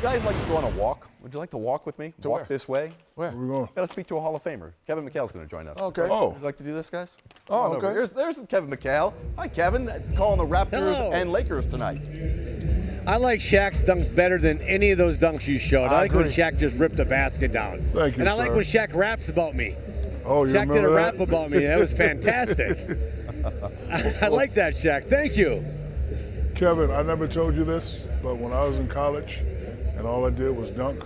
guys like to go on a walk? Would you like to walk with me? Walk this way? Where? Where we going? Got to speak to a Hall of Famer. Kevin McHale's going to join us. Okay. Oh. Would you like to do this, guys? Oh, Come on okay. over. There's Kevin McHale. Hi, Kevin. Calling the Raptors Hello. and Lakers tonight. I like Shaq's dunks better than any of those dunks you showed. I like when agree. Shaq just ripped the basket down. Thank you, And I like sir. when Shaq raps about me. Oh, you Shaq did a remember rap that? about me. That was fantastic. I like that, Shaq. Thank you. Kevin, I never told you this, but when I was in college and all I did was dunk,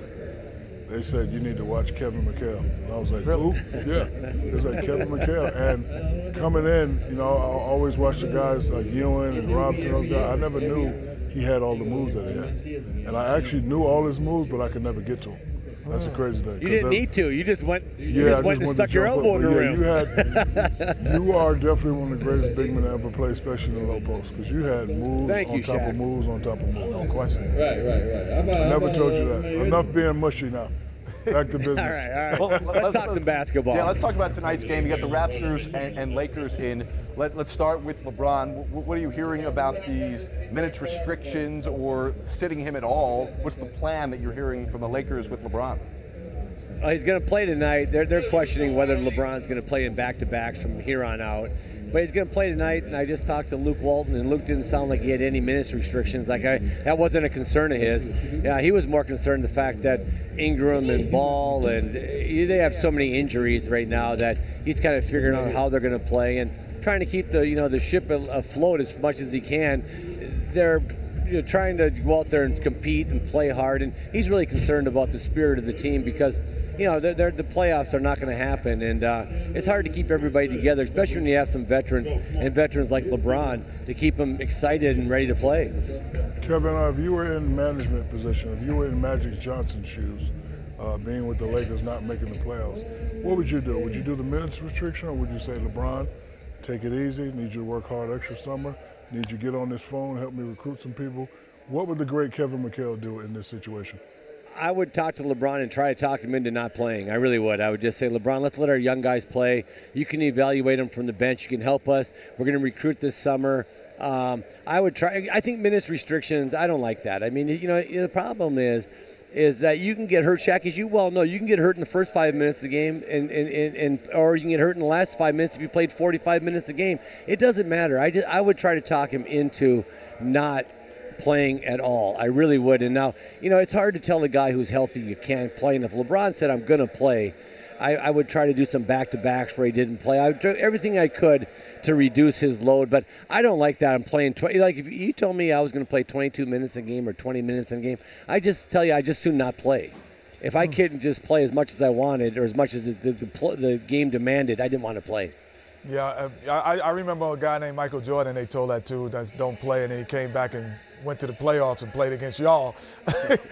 they said, you need to watch Kevin McHale. And I was like, who? Yeah. It's like Kevin McHale. And coming in, you know, I always watch the guys like Ewan and Robson, those guys. I never knew he had all the moves that he had. And I actually knew all his moves, but I could never get to him. That's a crazy thing. You didn't need to. You just went. You I just went and stuck your jump up, elbow in the but rim. You are definitely one of the greatest big men to ever play, especially in the low post, because you had moves Thank on you, top Shaq. of moves on top of moves. No question. Right. I never told you that. Enough being mushy now. Back to business. All right. Well, Let's talk some basketball. Yeah, let's talk about tonight's game. You got the Raptors and Lakers in. Let's start with LeBron. What are you hearing about these minutes restrictions or sitting him at all? What's the plan that you're hearing from the Lakers with LeBron? He's going to play tonight. They're questioning whether LeBron's going to play in back-to-backs from here on out. But he's going to play tonight, and I just talked to Luke Walton, and Luke didn't sound like he had any minutes restrictions. That wasn't a concern of his. Yeah, he was more concerned the fact that Ingram and Ball, and they have so many injuries right now that he's kind of figuring out how they're going to play and trying to keep the ship afloat as much as he can. They're trying to go out there and compete and play hard, and he's really concerned about the spirit of the team because the playoffs are not going to happen, and it's hard to keep everybody together, especially when you have some veterans and veterans like LeBron to keep them excited and ready to play. Kevin, if you were in management position, if you were in Magic Johnson's shoes, being with the Lakers not making the playoffs, what would you do? Would you do the minutes restriction, or would you say, LeBron, take it easy, need you to work hard extra summer, need you to get on this phone, help me recruit some people? What would the great Kevin McHale do in this situation? I would talk to LeBron and try to talk him into not playing. I really would. I would just say, LeBron, let's let our young guys play. You can evaluate them from the bench. You can help us. We're going to recruit this summer. I would try. I think minutes restrictions, I don't like that. I mean, the problem is that you can get hurt, Shaq, as you well know. You can get hurt in the first 5 minutes of the game, or you can get hurt in the last 5 minutes if you played 45 minutes a game. It doesn't matter. I would try to talk him into not playing at all. I really would. And now, it's hard to tell a guy who's healthy you can't play. And if LeBron said, I'm going to play, I would try to do some back-to-backs where he didn't play. I would do everything I could to reduce his load, but I don't like that. I'm playing like if you told me I was going to play 22 minutes a game or 20 minutes in a game, I just tell you I just do not play. If I couldn't just play as much as I wanted or as much as the game demanded, I didn't want to play. Yeah, I remember a guy named Michael Jordan, they told that too, that don't play, and then he came back and went to the playoffs and played against y'all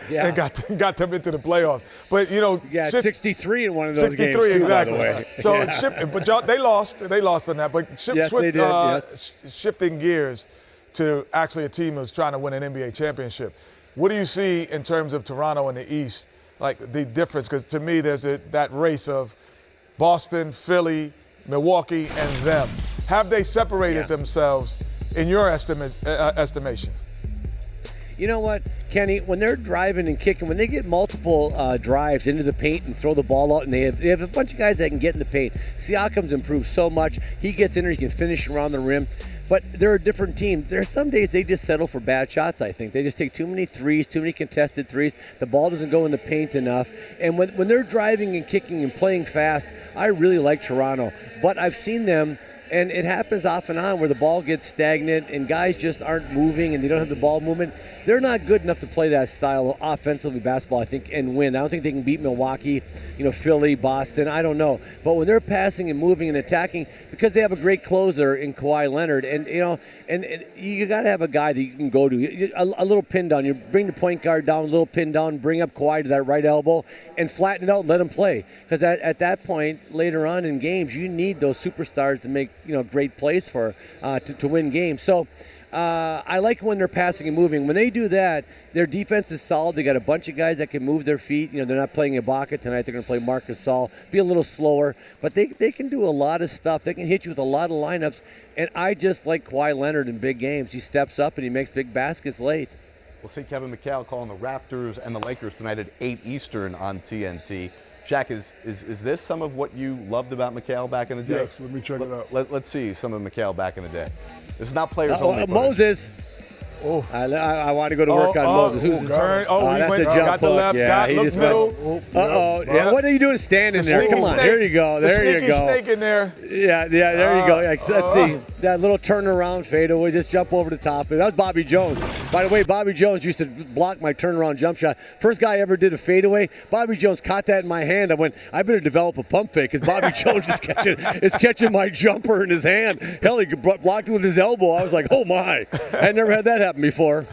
Yeah. and got them into the playoffs. But, 63 in one of those 63, games, too, exactly. by the way. So, Yeah. but y'all, they lost on that. But Yes, they did, yes. Shifting gears to actually a team that's trying to win an NBA championship. What do you see in terms of Toronto and the East, like the difference? Because to me, there's that race of Boston, Philly, Milwaukee, and them. Have they separated themselves in your estimation? You know what, Kenny? When they're driving and kicking, when they get multiple drives into the paint and throw the ball out, and they have a bunch of guys that can get in the paint. Siakam's improved so much. He gets in there, he can finish around the rim. But they're a different team. There are some days they just settle for bad shots, I think. They just take too many threes, too many contested threes. The ball doesn't go in the paint enough. And when they're driving and kicking and playing fast, I really like Toronto. But I've seen them, and it happens off and on where the ball gets stagnant and guys just aren't moving and they don't have the ball movement. They're not good enough to play that style of offensively basketball, I think, and win. I don't think they can beat Milwaukee, Philly, Boston. I don't know. But when they're passing and moving and attacking, because they have a great closer in Kawhi Leonard, and you got to have a guy that you can go to. A little pin down. You bring the point guard down, a little pin down, bring up Kawhi to that right elbow, and flatten it out and let him play. Because at that point, later on in games, you need those superstars to make great plays to win games. So I like when they're passing and moving. When they do that, their defense is solid. They got a bunch of guys that can move their feet. They're not playing Ibaka tonight. They're going to play Marc Gasol, be a little slower. But they can do a lot of stuff. They can hit you with a lot of lineups. And I just like Kawhi Leonard in big games. He steps up and he makes big baskets late. We'll see Kevin McHale calling the Raptors and the Lakers tonight at 8 Eastern on TNT. Shaq, is this some of what you loved about McHale back in the day? Yes, let me check it out. Let's see some of McHale back in the day. This is not players only. footage. Moses. Oh, I want to go to work on Moses. Who's turn? He that's went, a jump got the hook. left, Yeah, got, looked middle. Yeah, what are you doing standing there? Come on, snake. there you go. There you The go. snake in there. Yeah, there you go. Let's see. That little turnaround fadeaway, just jump over the top. That was Bobby Jones. By the way, Bobby Jones used to block my turnaround jump shot. First guy I ever did a fadeaway. Bobby Jones caught that in my hand. I went, I better develop a pump fake because Bobby Jones is catching my jumper in his hand. Hell, he blocked it with his elbow. I was like, oh my. I never had that happen before.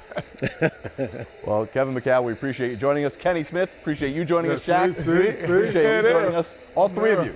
Well, Kevin McHale, we appreciate you joining us. Kenny Smith, appreciate you joining us. Jack, See? appreciate you joining us. All three of you.